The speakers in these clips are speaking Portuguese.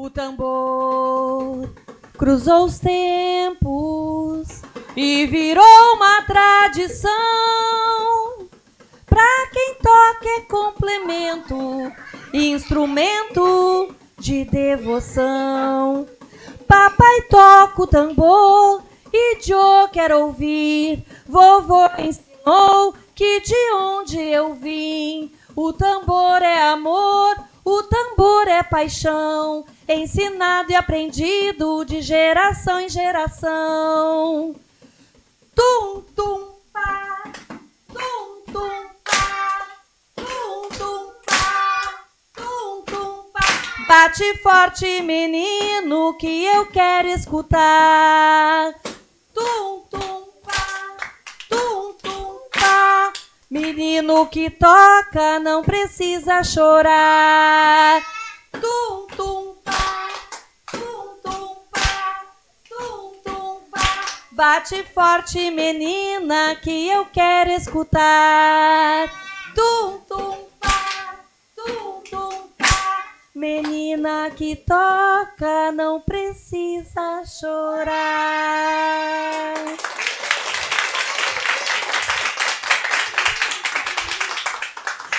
O tambor cruzou os tempos e virou uma tradição. Pra quem toca é complemento, instrumento de devoção. Papai toca o tambor e Joe quer ouvir. Vovô ensinou que de onde eu vim, o tambor é amor, o tambor é paixão, ensinado e aprendido de geração em geração. Tum, tum, pá, tum, tum, pá, tum, tum, pá, tum, tum, pá. Bate forte, menino, que eu quero escutar. Tum, tum, pá, tum, tum, pá. Menino que toca não precisa chorar. Tum, tum, pá, tum, tum, pá, tum, tum, pá. Bate forte, menina, que eu quero escutar. Tum, tum, pá, tum, tum, pá. Menina que toca não precisa chorar.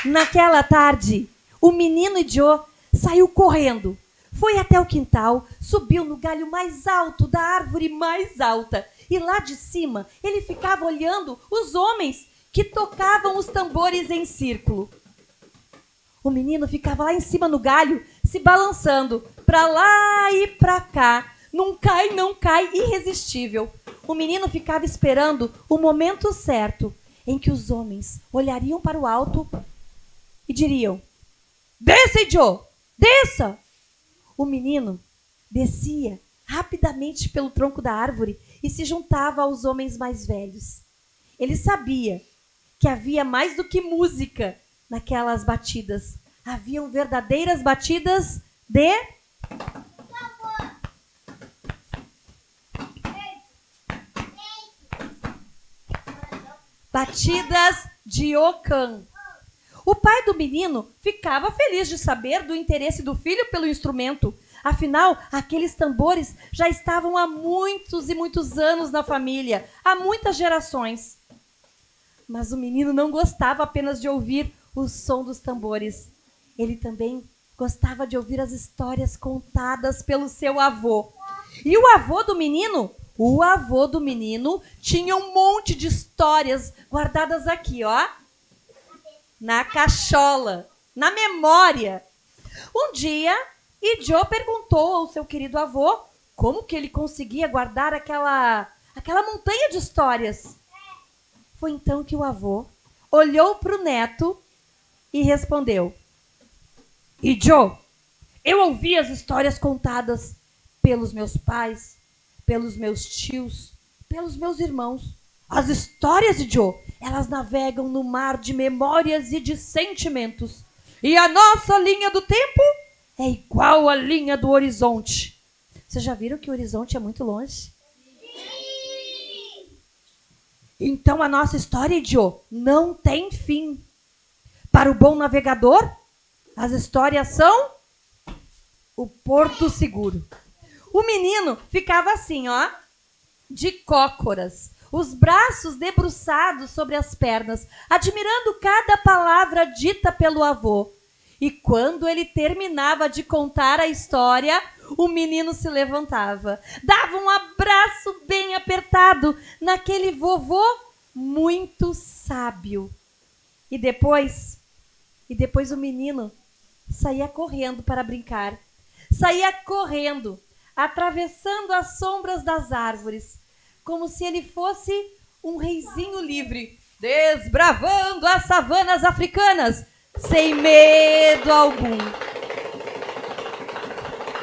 Naquela tarde, o menino e Joe saiu correndo. Foi até o quintal, subiu no galho mais alto da árvore mais alta. E lá de cima, ele ficava olhando os homens que tocavam os tambores em círculo. O menino ficava lá em cima no galho, se balançando, pra lá e pra cá. Não cai, irresistível. O menino ficava esperando o momento certo em que os homens olhariam para o alto e diriam: desça, Joe, desça! O menino descia rapidamente pelo tronco da árvore e se juntava aos homens mais velhos. Ele sabia que havia mais do que música naquelas batidas. Haviam verdadeiras batidas de... batidas de ocã. O pai do menino ficava feliz de saber do interesse do filho pelo instrumento. Afinal, aqueles tambores já estavam há muitos e muitos anos na família, há muitas gerações. Mas o menino não gostava apenas de ouvir o som dos tambores. Ele também gostava de ouvir as histórias contadas pelo seu avô. E o avô do menino tinha um monte de histórias guardadas aqui, ó. Na cachola, na memória. Um dia, Joe perguntou ao seu querido avô como que ele conseguia guardar aquela montanha de histórias. Foi então que o avô olhou para o neto e respondeu: Joe, eu ouvi as histórias contadas pelos meus pais, pelos meus tios, pelos meus irmãos. As histórias, Joe, elas navegam no mar de memórias e de sentimentos. E a nossa linha do tempo é igual à linha do horizonte. Vocês já viram que o horizonte é muito longe? Sim! Então a nossa história, Joe, não tem fim. Para o bom navegador, as histórias são o porto seguro. O menino ficava assim, ó, de cócoras, os braços debruçados sobre as pernas, admirando cada palavra dita pelo avô. E quando ele terminava de contar a história, o menino se levantava, dava um abraço bem apertado naquele vovô muito sábio. E depois o menino saía correndo para brincar. Saía correndo, atravessando as sombras das árvores, como se ele fosse um reizinho livre, desbravando as savanas africanas, sem medo algum.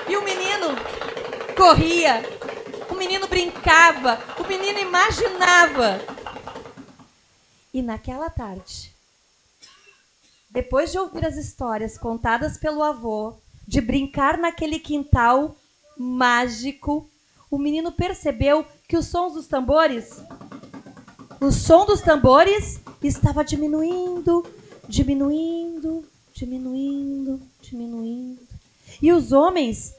E o menino corria, o menino brincava, o menino imaginava. E naquela tarde, depois de ouvir as histórias contadas pelo avô, de brincar naquele quintal mágico, o menino percebeu que o som dos tambores estava diminuindo. E os homens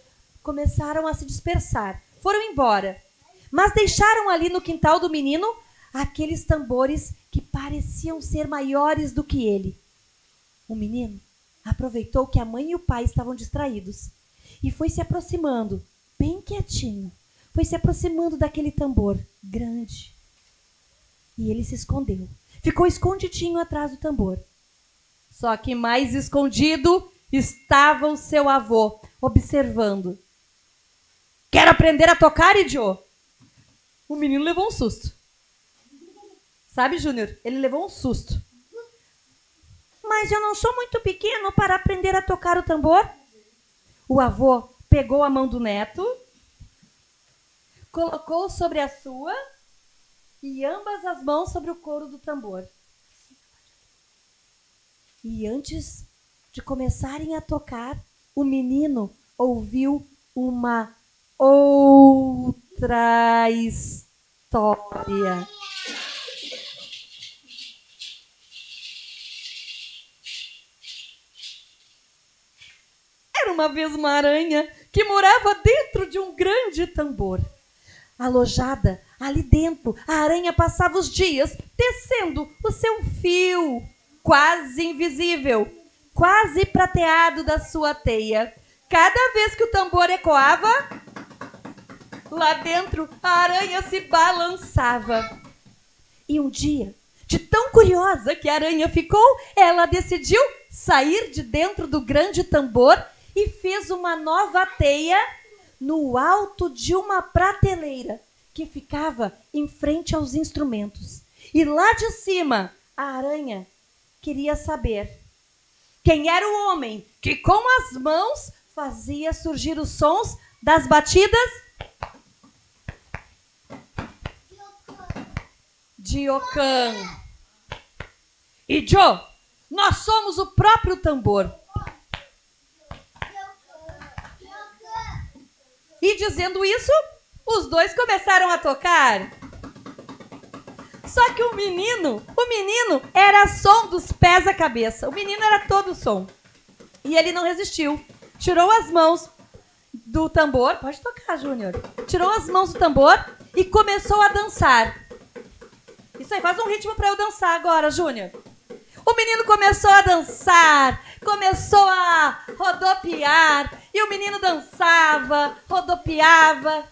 começaram a se dispersar. Foram embora. Mas deixaram ali no quintal do menino aqueles tambores que pareciam ser maiores do que ele. O menino aproveitou que a mãe e o pai estavam distraídos e foi se aproximando, bem quietinho. Foi se aproximando daquele tambor grande. E ele se escondeu. Ficou escondidinho atrás do tambor. Só que mais escondido estava o seu avô, observando. Quer aprender a tocar, idiota? O menino levou um susto. Sabe, Júnior? Ele levou um susto. Mas eu não sou muito pequeno para aprender a tocar o tambor. O avô pegou a mão do neto, colocou sobre a sua e ambas as mãos sobre o couro do tambor. E antes de começarem a tocar, o menino ouviu uma outra história. Era uma vez uma aranha que morava dentro de um grande tambor. Alojada ali dentro, a aranha passava os dias tecendo o seu fio, quase invisível, quase prateado da sua teia. Cada vez que o tambor ecoava, lá dentro a aranha se balançava. E um dia, de tão curiosa que a aranha ficou, ela decidiu sair de dentro do grande tambor e fez uma nova teia no alto de uma prateleira que ficava em frente aos instrumentos. E lá de cima, a aranha queria saber quem era o homem que com as mãos fazia surgir os sons das batidas de Ocã. E Joe, nós somos o próprio tambor. E dizendo isso, os dois começaram a tocar. Só que o menino era som dos pés à cabeça. O menino era todo som. E ele não resistiu. Tirou as mãos do tambor. Pode tocar, Júnior. Tirou as mãos do tambor e começou a dançar. Isso aí, faz um ritmo para eu dançar agora, Júnior. O menino começou a dançar, começou a rodopiar, e o menino dançava, rodopiava,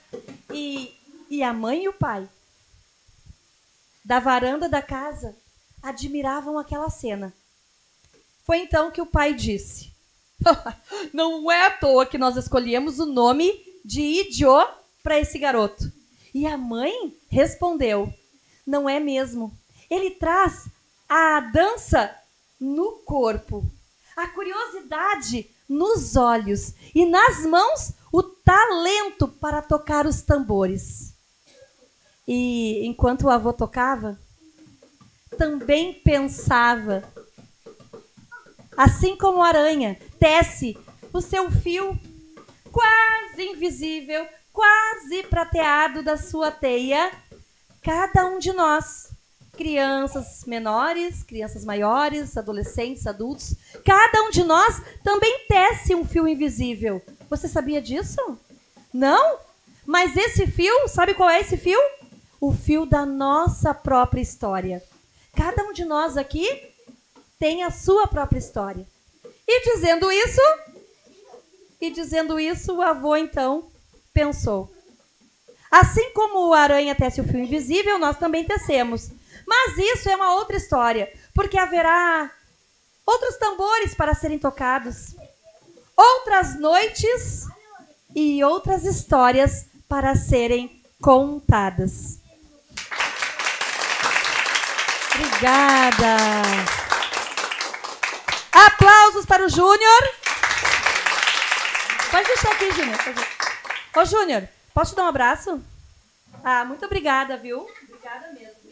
e a mãe e o pai, da varanda da casa, admiravam aquela cena. Foi então que o pai disse, não é à toa que nós escolhemos o nome de Idiô para esse garoto. E a mãe respondeu, não é mesmo, ele traz a dança no corpo, a curiosidade nos olhos e nas mãos o talento para tocar os tambores. E enquanto o avô tocava, também pensava, assim como a aranha tece o seu fio quase invisível, quase prateado da sua teia, cada um de nós, crianças menores, crianças maiores, adolescentes, adultos, cada um de nós também tece um fio invisível. Você sabia disso? Não? Mas esse fio, sabe qual é esse fio? O fio da nossa própria história. Cada um de nós aqui tem a sua própria história. E dizendo isso, o avô então pensou. Assim como a aranha tece o fio invisível, nós também tecemos. Mas isso é uma outra história, porque haverá outros tambores para serem tocados, outras noites e outras histórias para serem contadas. Obrigada. Aplausos para o Júnior. Pode deixar aqui, Júnior. Ô, Júnior, posso te dar um abraço? Ah, muito obrigada, viu? Obrigada mesmo.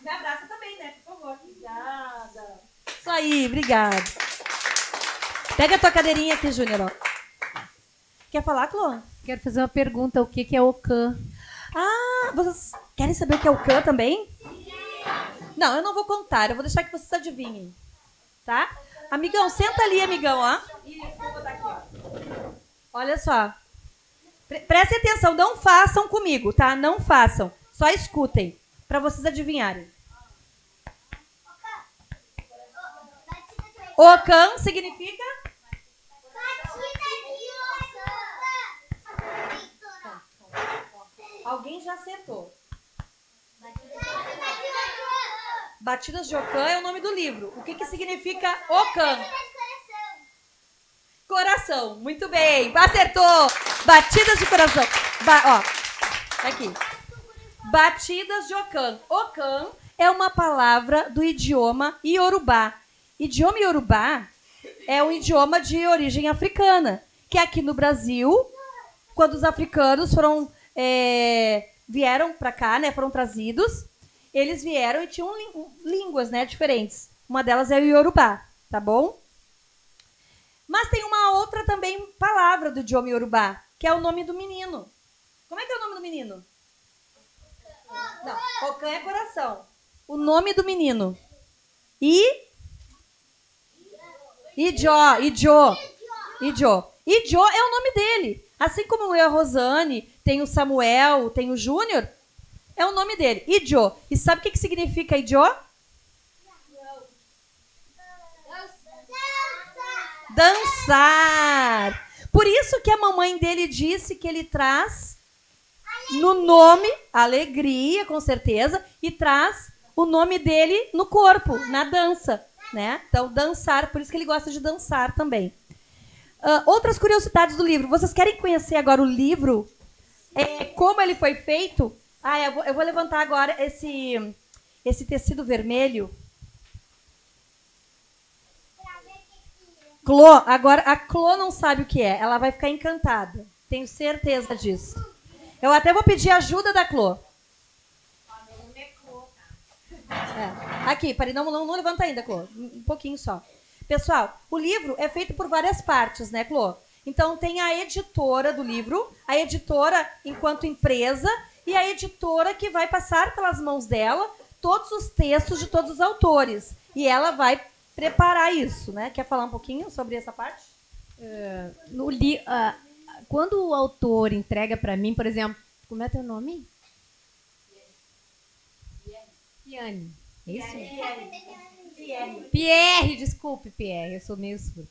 Me abraça também, né? Por favor. Obrigada. Isso aí, obrigada. Pega a tua cadeirinha aqui, Júnior. Quer falar, Clô? Quero fazer uma pergunta. O que é Ocã? Ah, vocês querem saber o que é Ocã também? Não, eu não vou contar. Eu vou deixar que vocês adivinhem. Tá? Amigão, senta ali, amigão, ó. Isso, vou botar aqui, ó. Olha só. Prestem atenção, não façam comigo, tá? Não façam. Só escutem, para vocês adivinharem. Ocã significa? Alguém já acertou. Batidas de Ocã é o nome do livro. O que significa Ocã? Coração. Muito bem. Acertou. Batidas de coração. Aqui. Batidas de Ocã. Ocã é uma palavra do idioma Iorubá. Idioma Iorubá é um idioma de origem africana, que aqui no Brasil, quando os africanos vieram para cá, né, foram trazidos, eles vieram e tinham línguas, né, diferentes. Uma delas é o Iorubá, tá bom? Mas tem uma outra também palavra do idioma Iorubá, que é o nome do menino. Como é que é o nome do menino? Não, Ocã é coração. O nome do menino. Ijo é o nome dele. Assim como eu e a Rosane, tem o Samuel, tem o Júnior, é o nome dele. Ijo. E sabe o que significa Ijo? Dançar. Por isso que a mamãe dele disse que ele traz no nome alegria, com certeza, e traz o nome dele no corpo, na dança. Né? Então, dançar, por isso que ele gosta de dançar também. Outras curiosidades do livro. Vocês querem conhecer agora o livro? Como ele foi feito? Eu vou levantar agora esse tecido vermelho. Clô, agora a Clô não sabe o que é. Ela vai ficar encantada. Tenho certeza disso. Eu até vou pedir ajuda da Clô. Aqui, peraí, não levanta ainda, Clô. Um pouquinho só. Pessoal, o livro é feito por várias partes, né, Clô? Então tem a editora do livro, a editora enquanto empresa e a editora que vai passar pelas mãos dela todos os textos de todos os autores. E ela vai preparar isso, né? Quer falar um pouquinho sobre essa parte? Quando o autor entrega para mim, por exemplo, como é teu nome? Piane. É isso? Pierre, desculpe, Pierre, eu sou meio surdo.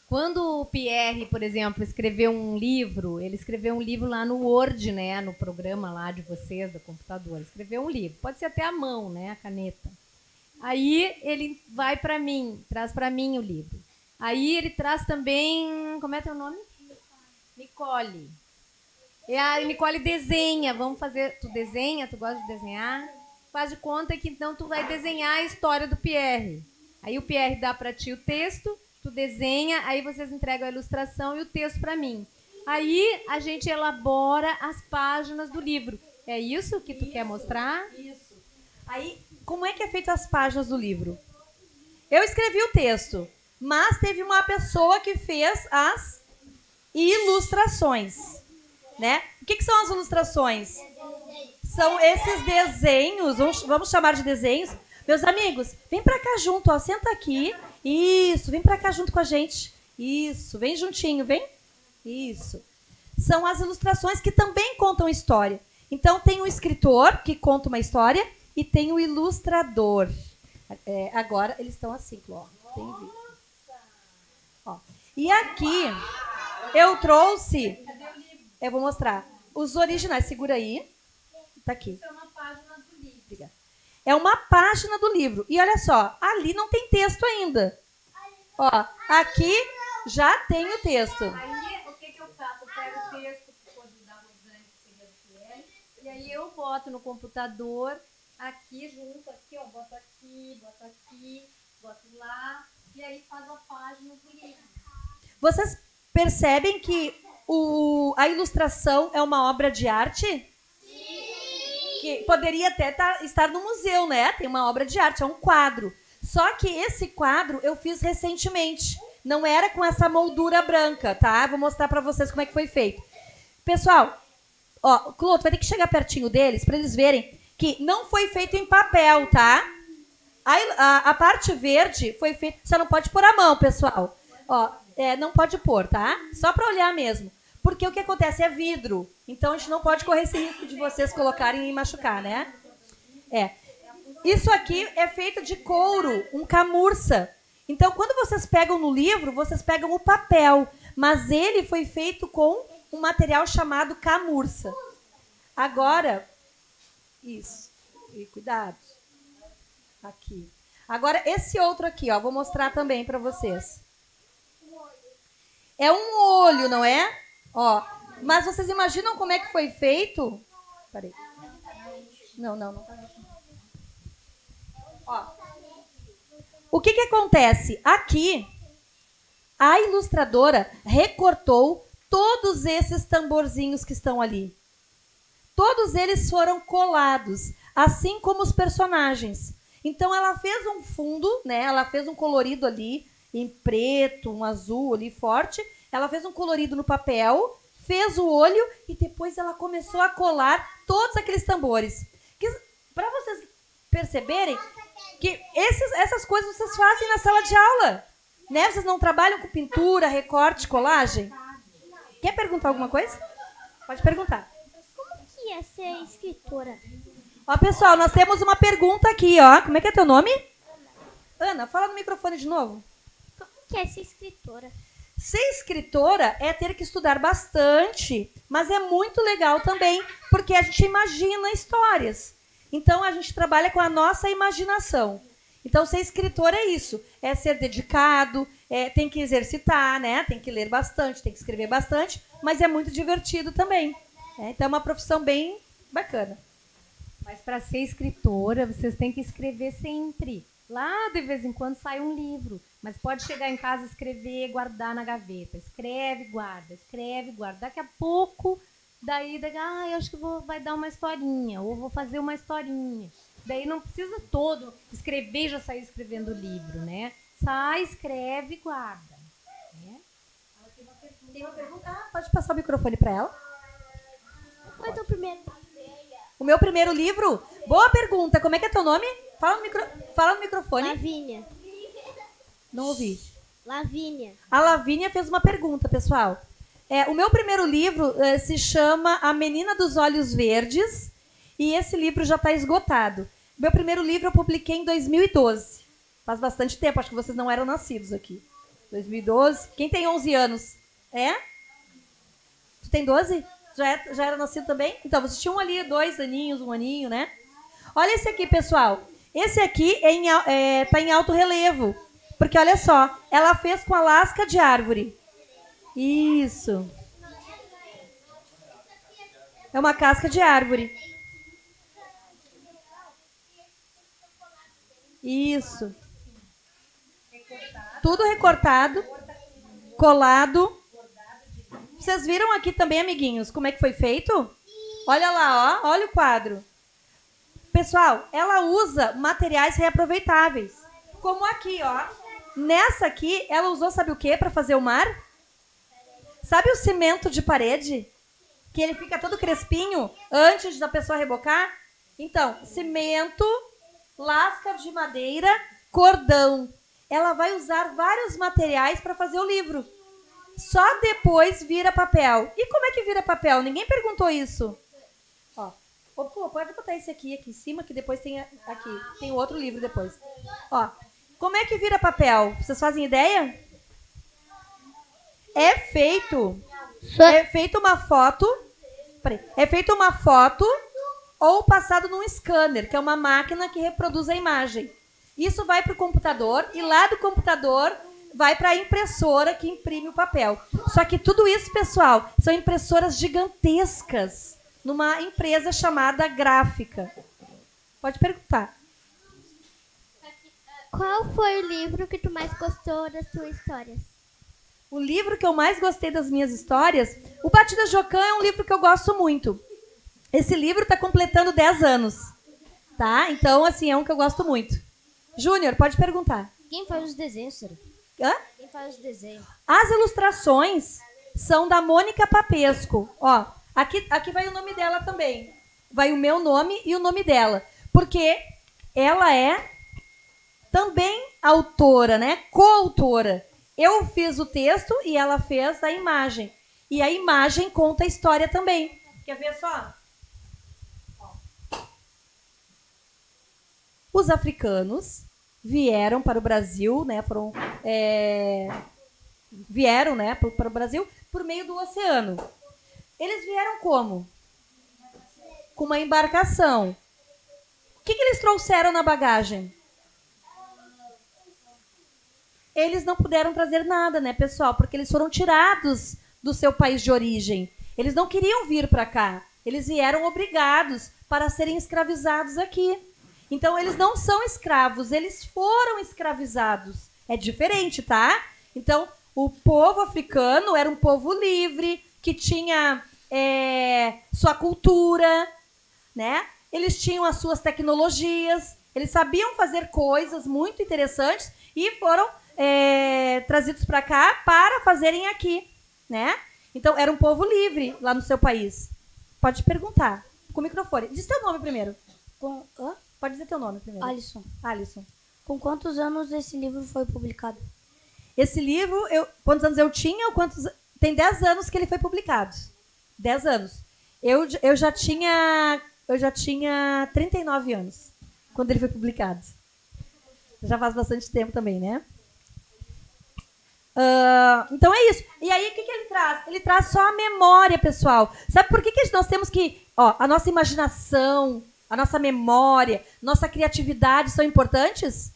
Quando o Pierre, por exemplo, escreveu um livro, ele escreveu um livro lá no Word, né, no programa lá de vocês, do computador. Escreveu um livro, pode ser até a mão, né, a caneta. Aí ele vai para mim, traz para mim o livro. Aí ele traz também, como é teu nome? Nicole. E a Nicole desenha, vamos fazer, tu desenha, tu gosta de desenhar? Faz de conta que então tu vai desenhar a história do Pierre. Aí o Pierre dá para ti o texto, tu desenha, aí vocês entregam a ilustração e o texto para mim. Aí a gente elabora as páginas do livro. É isso que tu quer mostrar? Isso. Aí, como é que é feito as páginas do livro? Eu escrevi o texto, mas teve uma pessoa que fez as ilustrações. Né? O que são as ilustrações? São esses desenhos, vamos chamar de desenhos. Meus amigos, vem pra cá junto, ó, senta aqui. Isso, vem pra cá junto com a gente. Isso, vem juntinho, vem. Isso. São as ilustrações que também contam história. Então tem o escritor, que conta uma história, e tem o ilustrador. Agora eles estão assim, ó. Ó. E aqui eu trouxe... Eu vou mostrar os originais. Segura aí. Tá aqui. Isso é uma página do livro. É uma página do livro. E olha só, ali não tem texto ainda. Ó, aqui já tem o texto. Aí, o que eu faço? Eu pego o texto que pode dar a Rosane, que seria do Pierre, e aí eu boto no computador, aqui junto, aqui, ó, boto lá, e aí faz a página do livro. Vocês percebem que a ilustração é uma obra de arte? Sim! Que poderia até estar no museu, né? Tem uma obra de arte, é um quadro. Só que esse quadro eu fiz recentemente. Não era com essa moldura branca, tá? Vou mostrar pra vocês como é que foi feito. Pessoal, ó, Clô, tu vai ter que chegar pertinho deles pra eles verem que não foi feito em papel, tá? A parte verde foi feita... Você não pode pôr a mão, pessoal. Ó, não pode pôr, tá? Só para olhar mesmo. Porque o que acontece é vidro. Então a gente não pode correr esse risco de vocês colocarem e machucar, né? Isso aqui é feito de couro, um camurça. Então, quando vocês pegam no livro, vocês pegam o papel. Mas ele foi feito com um material chamado camurça. Agora, isso. E cuidado. Aqui. Agora, esse outro aqui, ó, vou mostrar também para vocês. É um olho, não é? Ó, mas vocês imaginam como é que foi feito? Peraí. Não. Ó. O que acontece? Aqui, a ilustradora recortou todos esses tamborzinhos que estão ali. Todos eles foram colados, assim como os personagens. Então, ela fez um fundo, né? Ela fez um colorido ali, em preto, um azul ali forte. Ela fez um colorido no papel, fez o olho e depois ela começou a colar todos aqueles tambores. Para vocês perceberem que essas coisas vocês fazem na sala de aula, né? Vocês não trabalham com pintura, recorte, colagem? Quer perguntar alguma coisa? Pode perguntar. Como que é ser escritora? Ó, pessoal, nós temos uma pergunta aqui, ó. Como é que é teu nome? Ana, fala no microfone de novo. Como que é ser escritora? Ser escritora é ter que estudar bastante, mas é muito legal também, porque a gente imagina histórias. Então, a gente trabalha com a nossa imaginação. Então, ser escritor é isso. É ser dedicado, tem que exercitar, né? Tem que ler bastante, tem que escrever bastante, mas é muito divertido também. Então, é uma profissão bem bacana. Mas para ser escritora, vocês têm que escrever sempre. Lá, de vez em quando, sai um livro. Mas pode chegar em casa, escrever, guardar na gaveta. Escreve, guarda, escreve, guarda. Daqui a pouco... Daí, eu acho que vai dar uma historinha, ou vou fazer uma historinha. Daí não precisa todo escrever e já sair escrevendo o livro, né? Sai, escreve e guarda. Né? Tem uma pergunta? Pode passar o microfone para ela. Qual é o teu primeiro? O meu primeiro livro? Boa pergunta. Como é que é teu nome? Fala no microfone. Lavínia. Não ouvi. Lavínia. A Lavínia fez uma pergunta, pessoal. O meu primeiro livro se chama A Menina dos Olhos Verdes e esse livro já está esgotado. Meu primeiro livro eu publiquei em 2012. Faz bastante tempo, acho que vocês não eram nascidos aqui. 2012. Quem tem 11 anos? Tu tem 12? Já era nascido também? Então, vocês tinham ali 2 aninhos, 1 aninho, né? Olha esse aqui, pessoal. Esse aqui tá em alto relevo. Porque, olha só, ela fez com a lasca de árvore. Isso. É uma casca de árvore. Isso. Tudo recortado, colado. Vocês viram aqui também, amiguinhos, como é que foi feito? Olha lá, ó, olha o quadro. Pessoal, ela usa materiais reaproveitáveis. Como aqui, ó. Nessa aqui, ela usou, sabe o que para fazer o mar? Sabe o cimento de parede? Que ele fica todo crespinho antes da pessoa rebocar? Então, cimento, lasca de madeira, cordão. Ela vai usar vários materiais para fazer o livro. Só depois vira papel. E como é que vira papel? Ninguém perguntou isso. Ó, pode botar esse aqui em cima, que depois tem aqui. Tem outro livro depois. Ó, como é que vira papel? Vocês fazem ideia? É feito uma foto. É feita uma foto ou passado num scanner, que é uma máquina que reproduz a imagem. Isso vai para o computador e lá do computador vai para a impressora que imprime o papel. Só que tudo isso, pessoal, são impressoras gigantescas numa empresa chamada Gráfica. Pode perguntar. Qual foi o livro que tu mais gostou das tuas histórias? O livro que eu mais gostei das minhas histórias, o Batida Jocã é um livro que eu gosto muito. Esse livro está completando 10 anos, tá? Então, assim, é um que eu gosto muito. Júnior, pode perguntar. Quem faz os desenhos, Sara? Hã? Quem faz os desenhos? As ilustrações são da Mônica Papesco. Ó, aqui vai o nome dela também. Vai o meu nome e o nome dela. Porque ela é também autora, né? Coautora. Eu fiz o texto e ela fez a imagem. E a imagem conta a história também. Quer ver só? Os africanos vieram para o Brasil, né? Vieram, né, para o Brasil por meio do oceano. Eles vieram como? Com uma embarcação. O que eles trouxeram na bagagem? Eles não puderam trazer nada, né, pessoal? Porque eles foram tirados do seu país de origem. Eles não queriam vir para cá. Eles vieram obrigados para serem escravizados aqui. Então, eles não são escravos, eles foram escravizados. É diferente, tá? Então, o povo africano era um povo livre, que tinha sua cultura, né? Eles tinham as suas tecnologias, eles sabiam fazer coisas muito interessantes e foram trazidos para cá para fazerem aqui, né? Então, era um povo livre lá no seu país. Pode perguntar, com o microfone. Diz teu nome primeiro. Pode dizer teu nome primeiro. Alisson. Com quantos anos esse livro foi publicado? Esse livro, quantos anos eu tinha? Tem 10 anos que ele foi publicado. 10 anos. Eu já tinha 39 anos quando ele foi publicado. Já faz bastante tempo também, né? Então é isso. E aí, o que ele traz? Ele traz só a memória, pessoal. Sabe por que nós temos que... a nossa imaginação, a nossa memória, nossa criatividade são importantes?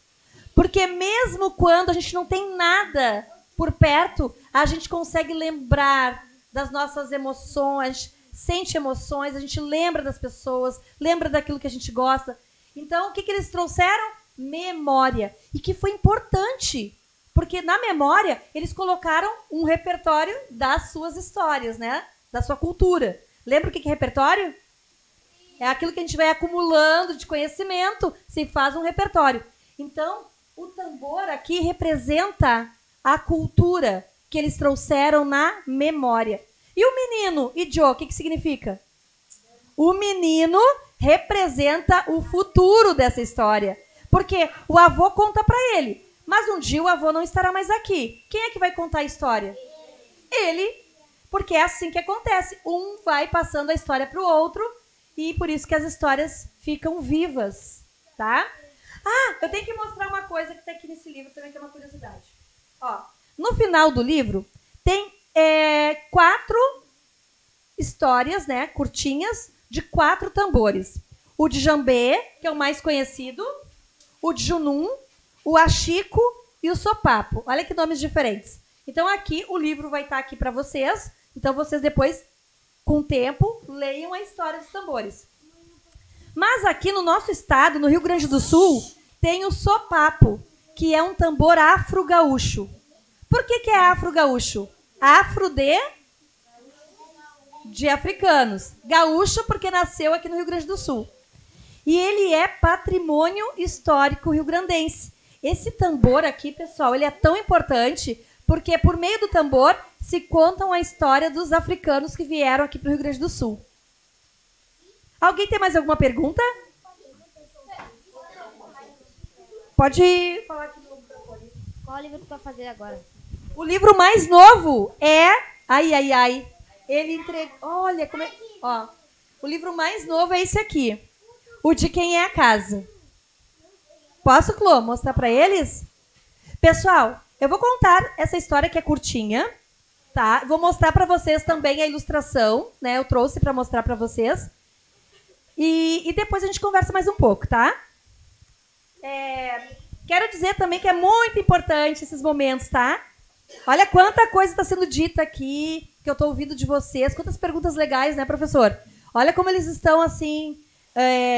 Porque mesmo quando a gente não tem nada por perto, a gente consegue lembrar das nossas emoções, a gente sente emoções, a gente lembra das pessoas, lembra daquilo que a gente gosta. Então, o que eles trouxeram? Memória. E que foi importante, porque na memória eles colocaram um repertório das suas histórias, né? Da sua cultura. Lembra o que é repertório? É aquilo que a gente vai acumulando de conhecimento, se faz um repertório. Então, o tambor aqui representa a cultura que eles trouxeram na memória. E o menino, Idio, o que significa? O menino representa o futuro dessa história. Porque o avô conta para ele, mas um dia o avô não estará mais aqui. Quem é que vai contar a história? Ele. Porque é assim que acontece. Um vai passando a história para o outro e por isso que as histórias ficam vivas, tá? Eu tenho que mostrar uma coisa que está aqui nesse livro também, que é uma curiosidade. No final do livro, tem 4 histórias, né, curtinhas, de 4 tambores. O Djambê, que é o mais conhecido, o Djunum, o Achico e o Sopapo. Olha que nomes diferentes. Então, aqui, o livro vai estar aqui para vocês. Então, vocês depois, com o tempo, leiam a história dos tambores. Mas aqui no nosso estado, no Rio Grande do Sul, tem o Sopapo, que é um tambor afro-gaúcho. Por que é afro-gaúcho? Afro de africanos. Gaúcho porque nasceu aqui no Rio Grande do Sul. E ele é patrimônio histórico rio-grandense. Esse tambor aqui, pessoal, ele é tão importante porque por meio do tambor se contam a história dos africanos que vieram aqui para o Rio Grande do Sul. Alguém tem mais alguma pergunta? Pode falar aqui no microfone. Qual livro tu vai fazer agora? O livro mais novo é... Ele entregou... Olha, como é... O livro mais novo é esse aqui. O de Quem é a Casa. Posso, Clô, mostrar para eles? Pessoal, eu vou contar essa história que é curtinha, tá? Vou mostrar para vocês também a ilustração, né? Eu trouxe para mostrar para vocês. E depois a gente conversa mais um pouco, tá? Quero dizer também que é muito importante esses momentos, tá? Olha quanta coisa está sendo dita aqui, que eu estou ouvindo de vocês. Quantas perguntas legais, né, professor? Olha como eles estão, assim,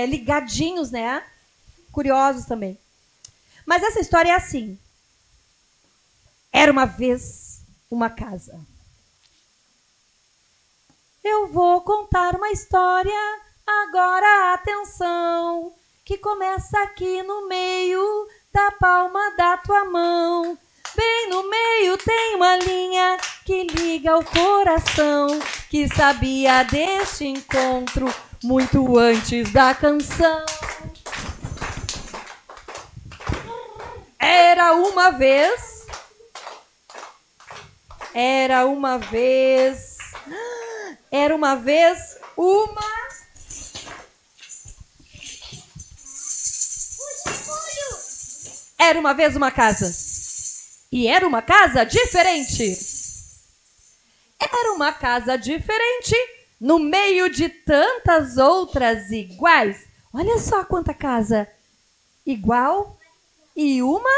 ligadinhos, né? Curiosos também. Mas essa história é assim. Era uma vez uma casa. Eu vou contar uma história, agora atenção, que começa aqui no meio da palma da tua mão. Bem no meio tem uma linha que liga o coração, que sabia deste encontro muito antes da canção. Era uma vez Era uma vez uma... Era uma vez uma casa. E era uma casa diferente. Era uma casa diferente no meio de tantas outras iguais. Olha só quanta casa igual e uma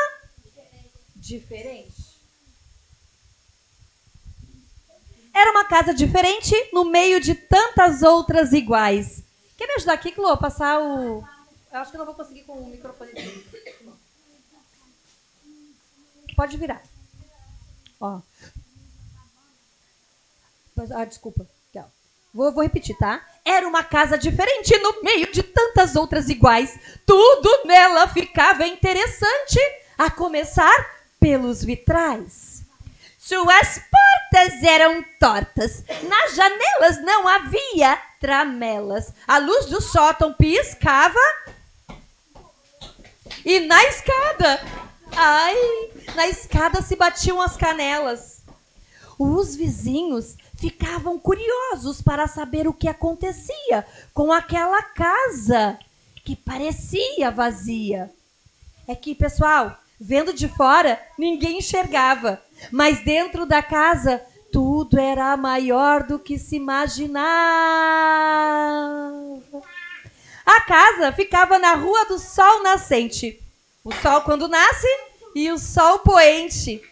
diferente. Era uma casa diferente no meio de tantas outras iguais. Quer me ajudar aqui, Clô? Passar o... Eu acho que eu não vou conseguir com o microfone. Pode virar. Ó. Desculpa. Vou repetir, tá? Era uma casa diferente no meio de tantas outras iguais. Tudo nela ficava interessante, a começar pelos vitrais. Suas portas eram tortas, nas janelas não havia tramelas. A luz do sótão piscava e na escada, na escada se batiam as canelas. Os vizinhos ficavam curiosos para saber o que acontecia com aquela casa que parecia vazia. É que, pessoal, vendo de fora, ninguém enxergava. Mas dentro da casa, tudo era maior do que se imaginava. A casa ficava na Rua do Sol Nascente. O sol quando nasce e o sol poente.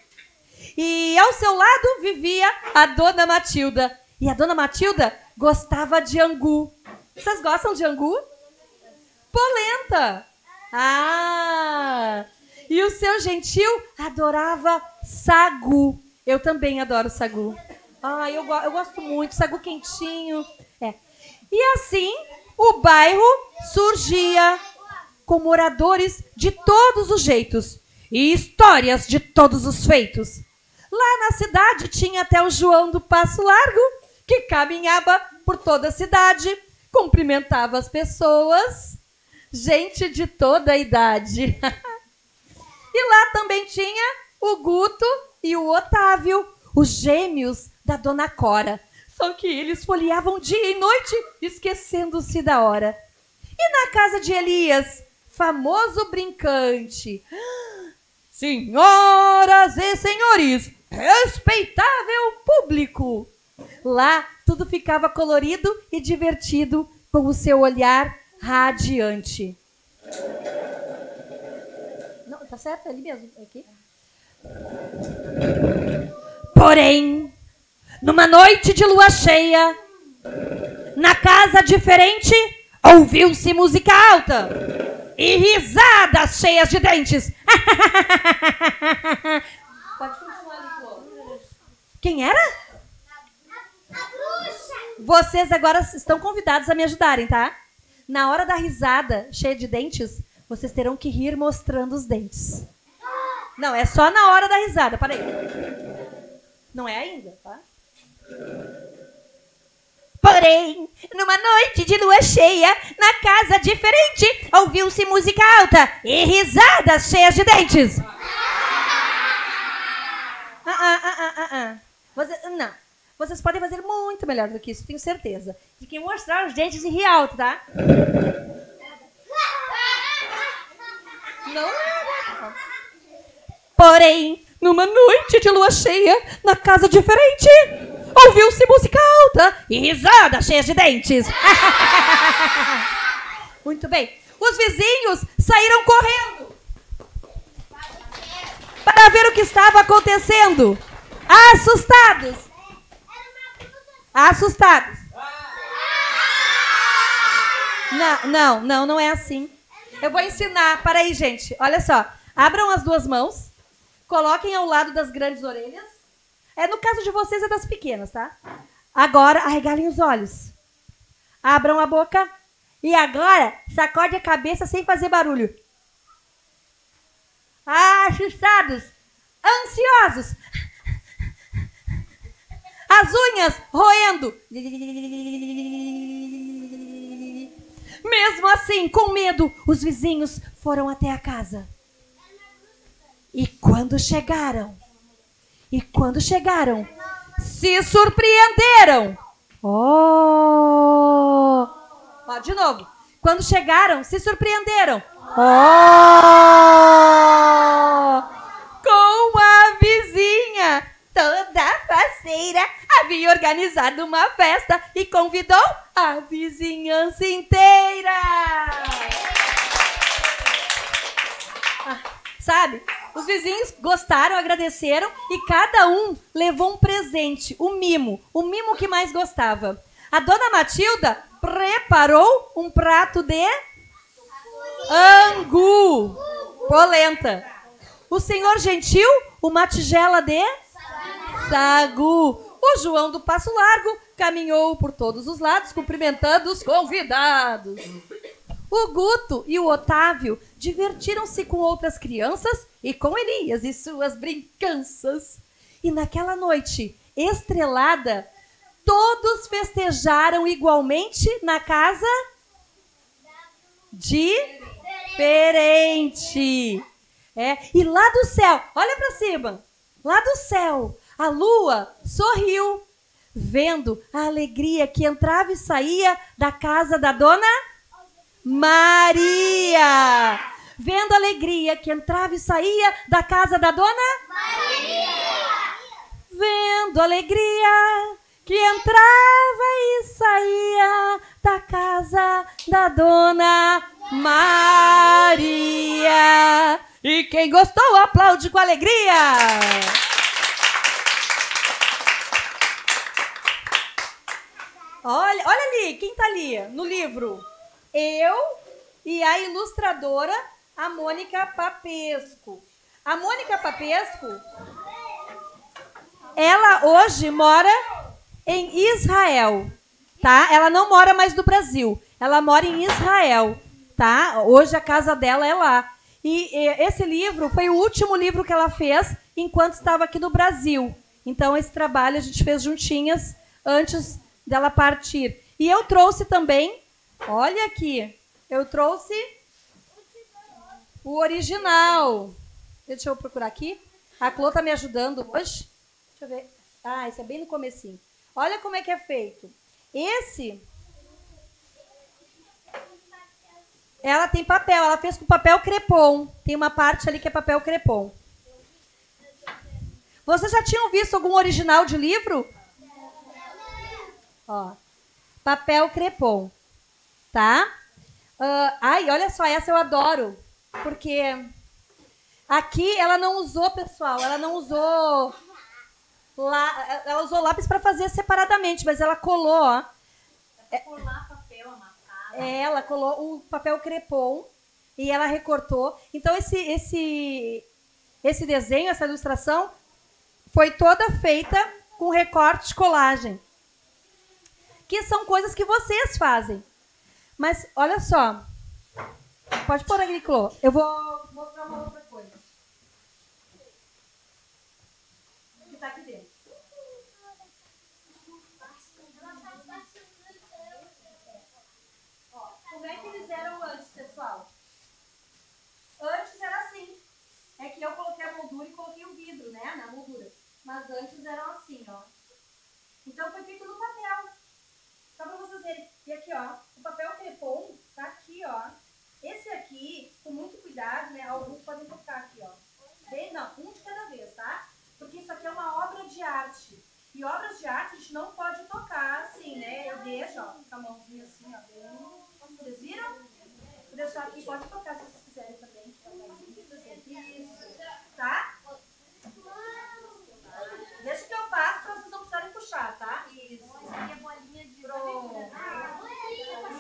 E ao seu lado vivia a Dona Matilda. E a Dona Matilda gostava de angu. Vocês gostam de angu? Polenta. E o seu gentil adorava sagu. Eu também adoro sagu. Eu gosto muito. Sagu quentinho. E assim o bairro surgia com moradores de todos os jeitos e histórias de todos os feitos. Lá na cidade tinha até o João do Passo Largo, que caminhava por toda a cidade, cumprimentava as pessoas, gente de toda a idade. E lá também tinha o Guto e o Otávio, os gêmeos da Dona Cora. Só que eles folheavam dia e noite, esquecendo-se da hora. E na casa de Elias, famoso brincante. Senhoras e senhores, respeitável público. Lá tudo ficava colorido e divertido com o seu olhar radiante. Não, tá certo? É ali mesmo. É aqui. Porém, numa noite de lua cheia, na casa diferente, ouviu-se música alta e risadas cheias de dentes. Pode continuar ali, Flor. Quem era? A bruxa. Vocês agora estão convidados a me ajudarem, tá? Na hora da risada cheia de dentes, vocês terão que rir mostrando os dentes. Não, é só na hora da risada. Para aí. Não é ainda, tá? Porém, numa noite de lua cheia, na casa diferente, ouviu-se música alta e risadas cheias de dentes. Não. Vocês podem fazer muito melhor do que isso, tenho certeza. De que mostrar os dentes e rir alto, tá? Não. Porém, numa noite de lua cheia, na casa diferente, ouviu-se música alta e risadas cheias de dentes. Muito bem. Os vizinhos saíram correndo para ver o que estava acontecendo. Assustados. Não é assim. Eu vou ensinar. Para aí, gente. Olha só. Abram as duas mãos. Coloquem ao lado das grandes orelhas. No caso de vocês, é das pequenas, tá? Agora, arregalem os olhos. Abram a boca. E agora, sacode a cabeça sem fazer barulho. Assustados. Ansiosos. As unhas roendo. Mesmo assim, com medo, os vizinhos foram até a casa. E quando chegaram E quando chegaram, se surpreenderam. Oh! Ó, de novo. Quando chegaram, se surpreenderam. Oh! Com a vizinha, toda faceira, havia organizado uma festa e convidou a vizinhança inteira. Sabe? Os vizinhos gostaram, agradeceram e cada um levou um presente, um mimo que mais gostava. A dona Matilda preparou um prato de angu, polenta. O senhor Gentil, uma tigela de sagu. O João do Passo Largo caminhou por todos os lados, cumprimentando os convidados. O Guto e o Otávio divertiram-se com outras crianças e com Elias e suas brincanças. E naquela noite estrelada, todos festejaram igualmente na casa diferente. E lá do céu, olha para cima, lá do céu, a lua sorriu, vendo a alegria que entrava e saía da casa da dona Maria. Vendo a alegria que entrava e saía da casa da dona Maria. Vendo a alegria que entrava e saía da casa da dona Maria. E quem gostou, aplaude com alegria. Olha ali, quem tá ali no livro? Eu e a ilustradora, a Mônica Papesco. A Mônica Papesco, ela hoje mora em Israel, tá? Ela não mora mais no Brasil, ela mora em Israel, tá? Hoje a casa dela é lá. E esse livro foi o último livro que ela fez enquanto estava aqui no Brasil. Então esse trabalho a gente fez juntinhas antes dela partir. E eu trouxe também, olha aqui, eu trouxe o original. Deixa eu procurar aqui. A Clô tá me ajudando hoje. Deixa eu ver. Ah, esse é bem no comecinho. Olha como é que é feito. Esse, ela tem papel, ela fez com papel crepom. Tem uma parte ali que é papel crepom. Vocês já tinham visto algum original de livro? Ó, papel crepom, tá? Ai, olha só, essa eu adoro, porque aqui ela não usou, pessoal, ela não usou ela usou lápis para fazer separadamente, mas ela colou, ó. Colar papel amassado. Ela colou o papel crepom e ela recortou. Então esse desenho, essa ilustração foi toda feita com recorte de colagem. Que são coisas que vocês fazem. Mas, olha só. Pode pôr aqui, Clô. Eu vou mostrar uma outra coisa. Que tá aqui dentro. Ó, como é que eles eram antes, pessoal? Antes era assim. É que eu coloquei a moldura e coloquei o vidro, né? Na moldura. Mas antes eram assim, ó. Então foi feito no papel. Só para vocês verem. E aqui, ó, o papel crepom tá aqui, ó. Esse aqui, com muito cuidado, né? Alguns podem tocar aqui, ó. Bem, não, um de cada vez, tá? Porque isso aqui é uma obra de arte. E obras de arte a gente não pode tocar assim, né? Eu deixo, ó, com a mãozinha assim, ó. Bem... Vocês viram? Vou deixar aqui, pode tocar se vocês quiserem também. Isso, tá? Deixa que eu faço para vocês não precisarem puxar, tá? Isso. Isso aqui é bolinha de... Pronto.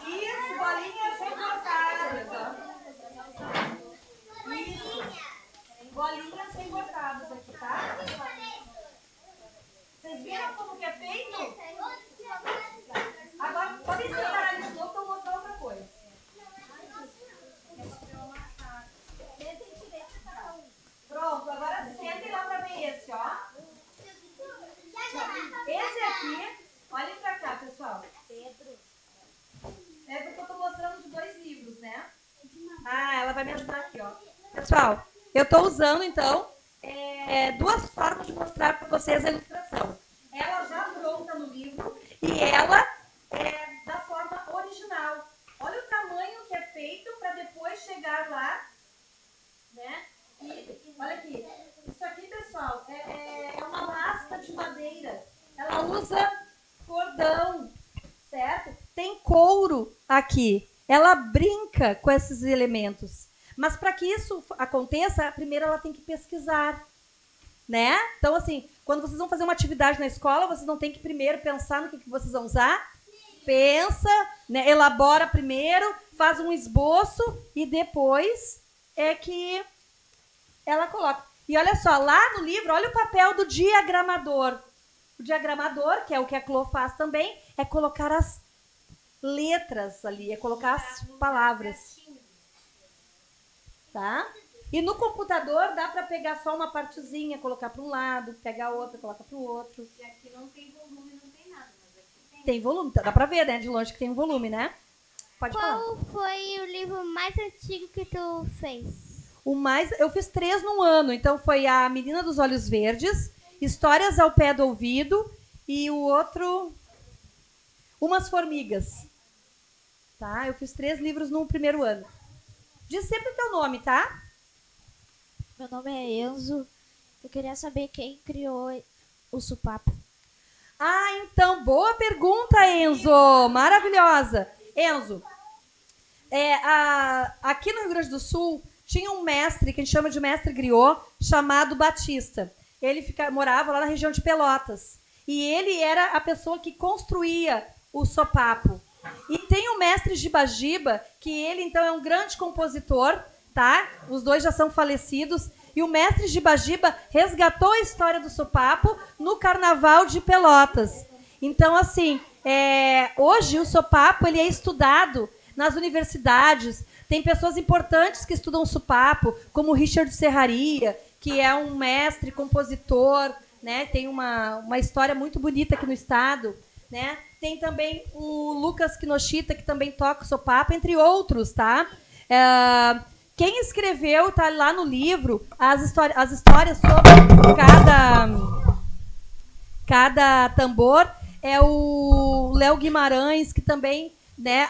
Isso, bolinhas recortadas, ó. Isso. Bolinhas recortadas aqui, tá? Vocês viram como que é feito? Agora, podem sentar ali de novo para eu mostrar outra coisa. Pronto, agora sentem lá para ver esse, ó. Esse aqui, olhem pra cá, pessoal. É porque eu tô mostrando de 2 livros, né? Ah, ela vai me ajudar aqui, ó. Pessoal, eu tô usando, então, duas formas de mostrar para vocês a ilustração. Ela já pronta no livro e ela é da forma original. Olha o tamanho que é feito para depois chegar lá, né? E olha aqui, isso aqui, pessoal, é uma lasca de madeira. Ela usa cordão, certo? Tem couro aqui. Ela brinca com esses elementos. Mas para que isso aconteça, primeiro ela tem que pesquisar, né? Então, assim, quando vocês vão fazer uma atividade na escola, vocês não tem que primeiro pensar no que vocês vão usar. Pensa, né? Elabora primeiro, faz um esboço e depois é que ela coloca. E olha só, lá no livro, olha o papel do diagramador. O diagramador, que é o que a Clô faz também, é colocar as letras ali, é colocar as palavras. Tá? E no computador dá para pegar só uma partezinha, colocar para um lado, pegar outra, colocar para o outro. E aqui não tem volume, não tem nada, mas aqui tem. Tem volume, dá para ver, né? De longe que tem um volume, né? Pode falar. Qual foi o livro mais antigo que tu fez? Eu fiz 3 num ano, então foi a Menina dos Olhos Verdes, Histórias ao Pé do Ouvido e o outro, Umas Formigas. Tá? Eu fiz 3 livros no primeiro ano. Diz sempre o teu nome, tá? Meu nome é Enzo. Eu queria saber quem criou o supapo. Ah, então, boa pergunta, Enzo. Maravilhosa. Enzo, aqui no Rio Grande do Sul tinha um mestre, que a gente chama de mestre griot, chamado Batista. Ele morava lá na região de Pelotas. E ele era a pessoa que construía o sopapo. E tem o mestre Giba-Giba, que ele, então, é um grande compositor, tá? Os dois já são falecidos. E o mestre Giba-Giba resgatou a história do sopapo no Carnaval de Pelotas. Então, assim, hoje o sopapo ele é estudado nas universidades. Tem pessoas importantes que estudam o sopapo, como o Richard Serraria, que é um mestre, compositor, né? Tem uma história muito bonita aqui no estado, né? Tem também o Lucas Kinoshita, que também toca o sopapo, entre outros, tá? Quem escreveu, tá lá no livro, as histórias sobre cada tambor, é o Léo Guimarães, que também, né,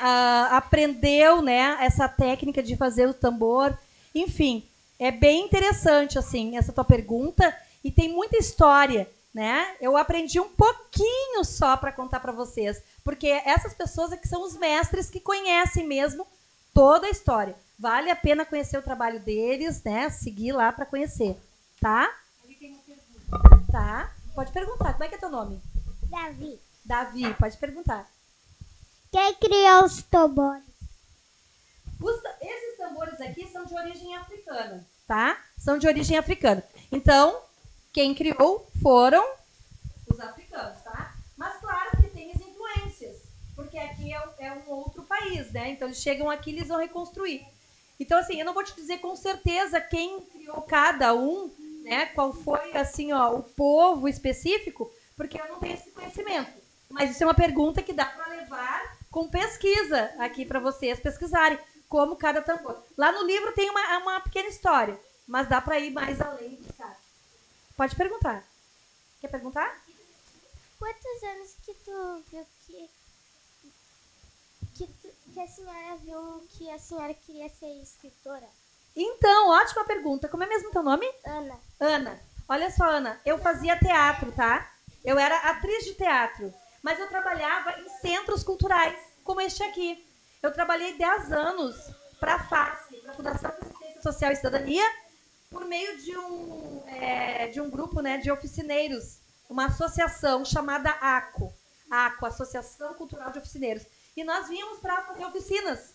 aprendeu, né, essa técnica de fazer o tambor. Enfim, é bem interessante, assim, essa tua pergunta, e tem muita história, né? Eu aprendi um pouquinho só para contar para vocês, porque essas pessoas é que são os mestres que conhecem mesmo toda a história. Vale a pena conhecer o trabalho deles, né? Seguir lá para conhecer, tá? Ali tem uma pergunta. Tá. Pode perguntar. Como é que é teu nome? Davi. Davi, pode perguntar. Quem criou os tambores? Esses tambores aqui são de origem africana, tá? São de origem africana. Então, quem criou foram os africanos, tá? Mas claro que tem as influências, porque aqui é um outro país, né? Então eles chegam aqui e eles vão reconstruir. Então, assim, eu não vou te dizer com certeza quem criou cada um, né? Qual foi, assim, ó, o povo específico, porque eu não tenho esse conhecimento. Mas isso é uma pergunta que dá para levar com pesquisa aqui para vocês pesquisarem como cada tambor. Lá no livro tem uma pequena história, mas dá para ir mais além disso. Pode perguntar. Quer perguntar? Quantos anos que tu viu que a senhora viu que a senhora queria ser escritora? Então, ótima pergunta. Como é mesmo teu nome? Ana. Ana. Olha só, Ana, eu fazia teatro, tá? Eu era atriz de teatro, mas eu trabalhava em centros culturais, como este aqui. Eu trabalhei 10 anos para a FACE, para a Fundação de Assistência Social e Cidadania, por meio de um grupo, né, de oficineiros, uma associação chamada ACO, Associação Cultural de Oficineiros. E nós vínhamos para fazer oficinas.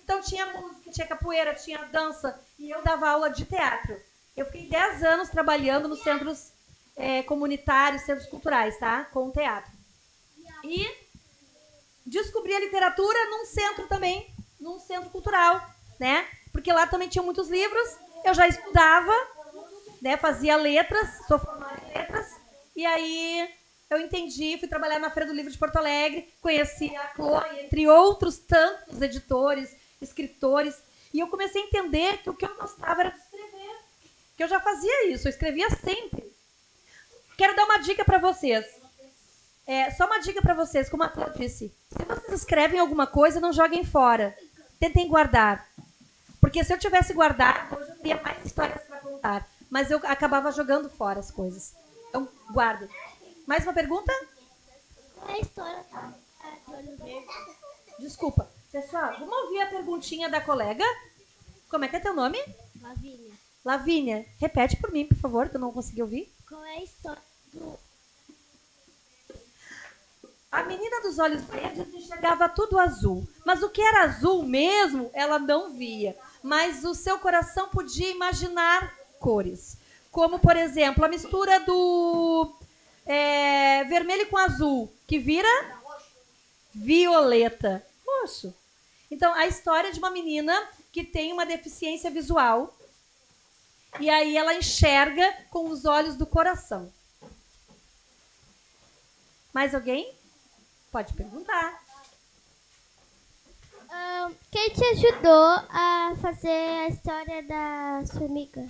Então tinha música, tinha capoeira, tinha dança, e eu dava aula de teatro. Eu fiquei 10 anos trabalhando nos centros comunitários, centros culturais, tá? Com teatro. E descobri a literatura num centro também, num centro cultural, né? Porque lá também tinha muitos livros. Eu já estudava, né, fazia letras, sou formada em letras, e aí eu entendi, fui trabalhar na Feira do Livro de Porto Alegre, conheci a Chloe, entre outros tantos editores, escritores, e eu comecei a entender que o que eu gostava era de escrever. que eu já fazia isso, eu escrevia sempre. Quero dar uma dica para vocês. Só uma dica para vocês, como a Clara disse. Se vocês escrevem alguma coisa, não joguem fora. Tentem guardar. Porque se eu tivesse guardado, hoje eu teria mais histórias para contar. Mas eu acabava jogando fora as coisas. Então, guardem. Mais uma pergunta? Qual é a história de Olho Verde? Desculpa. Pessoal, vamos ouvir a perguntinha da colega? Como é que é teu nome? Lavínia. Lavínia. Repete por mim, por favor, que eu não consegui ouvir. Qual é a história do... A menina dos olhos verdes enxergava tudo azul. Mas o que era azul mesmo, ela não via. Mas o seu coração podia imaginar cores. Como, por exemplo, a mistura do vermelho com azul, que vira violeta. Roxo. Então, a história de uma menina que tem uma deficiência visual. E aí ela enxerga com os olhos do coração. Mais alguém? Pode perguntar. Quem te ajudou a fazer a história das formigas?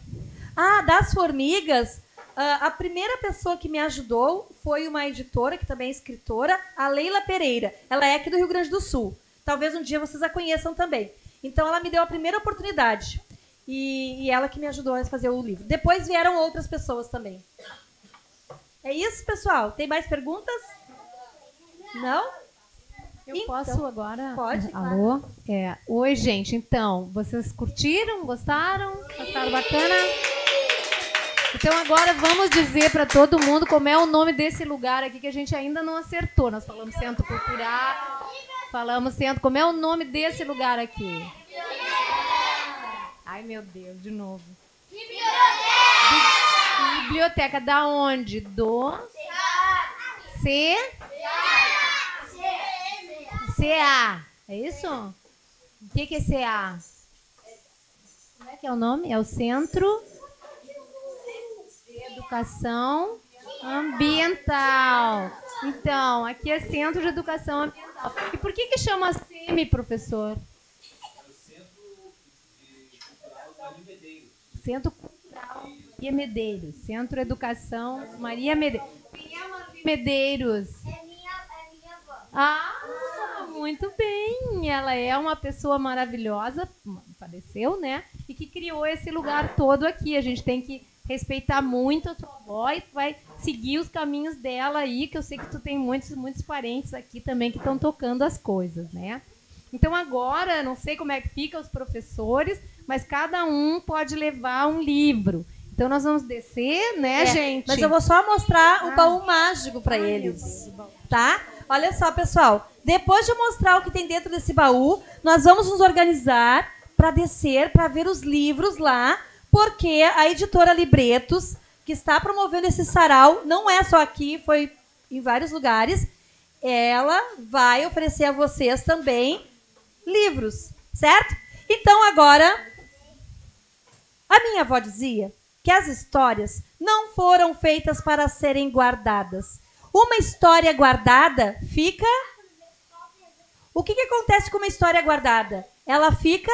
Das formigas, a primeira pessoa que me ajudou foi uma editora, que também é escritora, a Leila Pereira. Ela é aqui do Rio Grande do Sul. Talvez um dia vocês a conheçam também. Então, ela me deu a primeira oportunidade. E ela que me ajudou a fazer o livro. Depois vieram outras pessoas também. É isso, pessoal? Tem mais perguntas? Não? Eu posso agora? Pode. Alô? Oi, gente. Então, vocês curtiram? Gostaram? Acharam bacana? Então, agora vamos dizer para todo mundo como é o nome desse lugar aqui que a gente ainda não acertou. Nós falamos Centro Cultural, como é o nome desse lugar aqui? Ai, meu Deus, de novo. Biblioteca da onde? Do? CA. É isso? O que é CA? Como é que é o nome? É o Centro de Educação Ambiental. Então, aqui é Centro de Educação Ambiental. E por que chama SEMI, professor? Centro Cultural Maria Medeiros. Centro Educação Maria Medeiros. Quem é Maria Medeiros? É minha avó. Muito bem. Ela é uma pessoa maravilhosa, faleceu, né? E que criou esse lugar todo aqui. A gente tem que respeitar muito a sua avó e vai seguir os caminhos dela aí, que eu sei que tu tem muitos parentes aqui também que estão tocando as coisas, né? Então agora, não sei como é que fica os professores, mas cada um pode levar um livro. Então nós vamos descer, né, gente? Mas eu vou só mostrar o baú mágico para eles, tá? Olha só, pessoal. Depois de mostrar o que tem dentro desse baú, nós vamos nos organizar para descer, para ver os livros lá, porque a editora Libretos, que está promovendo esse sarau, não é só aqui, foi em vários lugares, ela vai oferecer a vocês também livros, certo? Então agora, a minha avó dizia que as histórias não foram feitas para serem guardadas. Uma história guardada fica... O que acontece com uma história guardada? Ela fica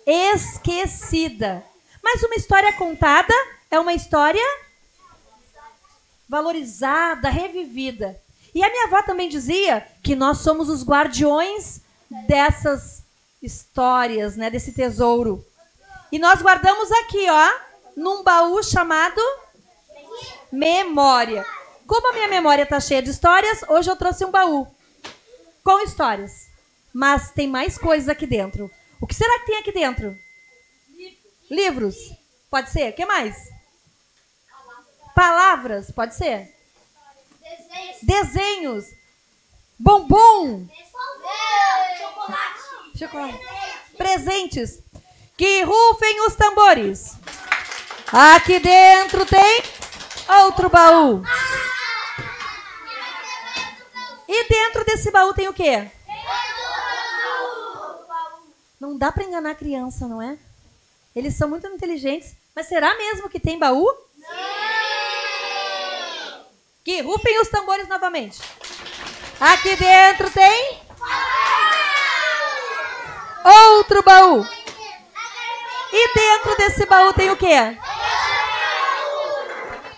esquecida. Mas uma história contada é uma história valorizada, revivida. E a minha avó também dizia que nós somos os guardiões dessas histórias, né, desse tesouro. E nós guardamos aqui, ó, num baú chamado Memória. Como a minha memória está cheia de histórias, hoje eu trouxe um baú com histórias. Mas tem mais coisas aqui dentro. O que será que tem aqui dentro? Livros. Pode ser? O que mais? Palavras. Pode ser? Desenhos. Bombom. Chocolate. Presentes. Que rufem os tambores. Aqui dentro tem outro baú. E dentro desse baú tem o quê? Não dá para enganar a criança, não é? Eles são muito inteligentes. Mas será mesmo que tem baú? Sim! Que rufem os tambores novamente. Aqui dentro tem... outro baú. E dentro desse baú tem o quê?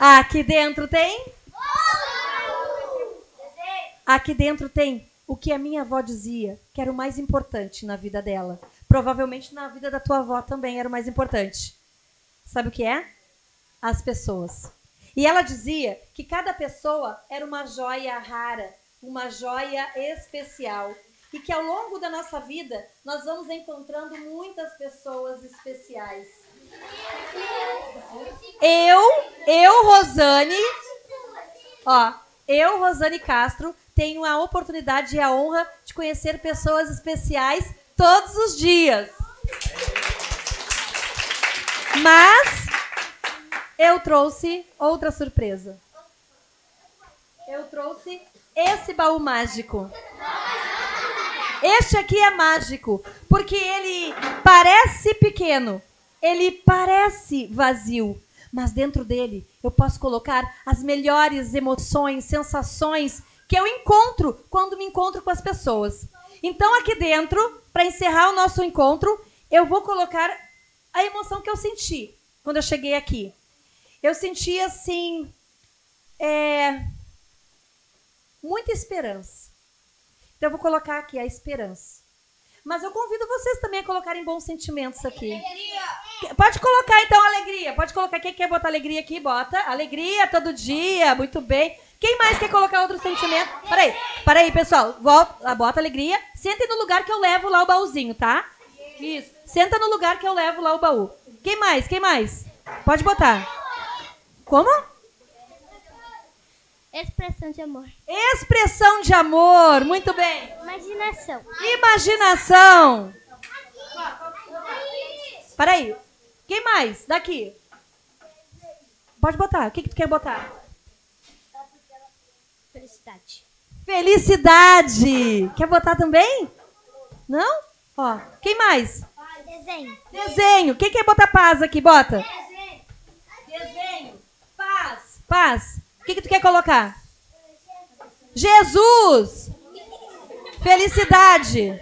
Aqui dentro tem? Aqui dentro tem o que a minha avó dizia, que era o mais importante na vida dela. Provavelmente na vida da tua avó também era o mais importante. Sabe o que é? As pessoas. E ela dizia que cada pessoa era uma joia rara, uma joia especial. E que ao longo da nossa vida, nós vamos encontrando muitas pessoas especiais. Eu, Rosane Castro, tenho a oportunidade e a honra de conhecer pessoas especiais todos os dias. Mas eu trouxe outra surpresa. Eu trouxe esse baú mágico. Este aqui é mágico, porque ele parece pequeno, ele parece vazio, mas dentro dele eu posso colocar as melhores emoções, sensações que eu encontro quando me encontro com as pessoas. Então aqui dentro, para encerrar o nosso encontro, eu vou colocar a emoção que eu senti quando eu cheguei aqui. Eu senti, assim, muita esperança. Então eu vou colocar aqui a esperança. Mas eu convido vocês também a colocarem bons sentimentos aqui. Alegria. Pode colocar então alegria. Pode colocar. Quem quer botar alegria aqui, bota. Alegria todo dia, muito bem. Quem mais quer colocar outro sentimento? Peraí, pessoal. Bota alegria. Sentem no lugar que eu levo lá o baúzinho, tá? Isso. Senta no lugar que eu levo lá o baú. Quem mais? Quem mais? Pode botar. Como? Expressão de amor. Expressão de amor. Muito bem. Imaginação. Imaginação. Peraí. Quem mais? Daqui. Pode botar. O que tu quer botar? Felicidade. Felicidade. Quer botar também? Não? Ó. Quem mais? Desenho. Desenho. Quem quer botar paz aqui? Bota. Desenho. Paz. Paz. O que tu quer colocar? Jesus. Felicidade.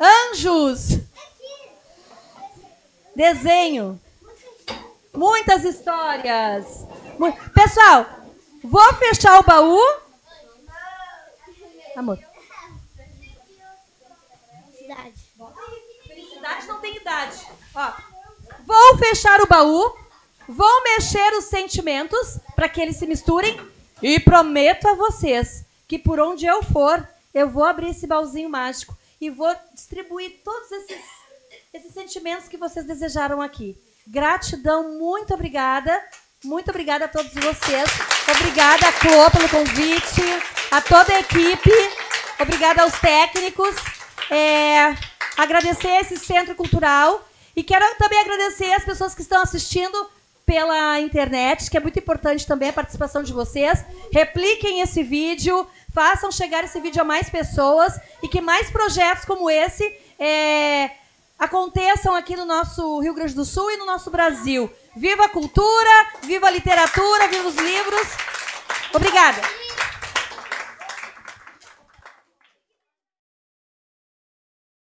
Anjos. Desenho. Muitas histórias. Pessoal, vou fechar o baú. Amor. Felicidade. Felicidade não tem idade. Ó, vou fechar o baú. Vou mexer os sentimentos para que eles se misturem. E prometo a vocês que por onde eu for, eu vou abrir esse baúzinho mágico e vou distribuir todos esses sentimentos que vocês desejaram aqui. Gratidão, muito obrigada. Muito obrigada a todos vocês. Obrigada, a Clô, pelo convite. A toda a equipe. Obrigada aos técnicos. Agradecer esse Centro Cultural. E quero também agradecer as pessoas que estão assistindo pela internet, que é muito importante também a participação de vocês. Repliquem esse vídeo, façam chegar esse vídeo a mais pessoas e que mais projetos como esse aconteçam aqui no nosso Rio Grande do Sul e no nosso Brasil. Viva a cultura, viva a literatura, viva os livros. Obrigada.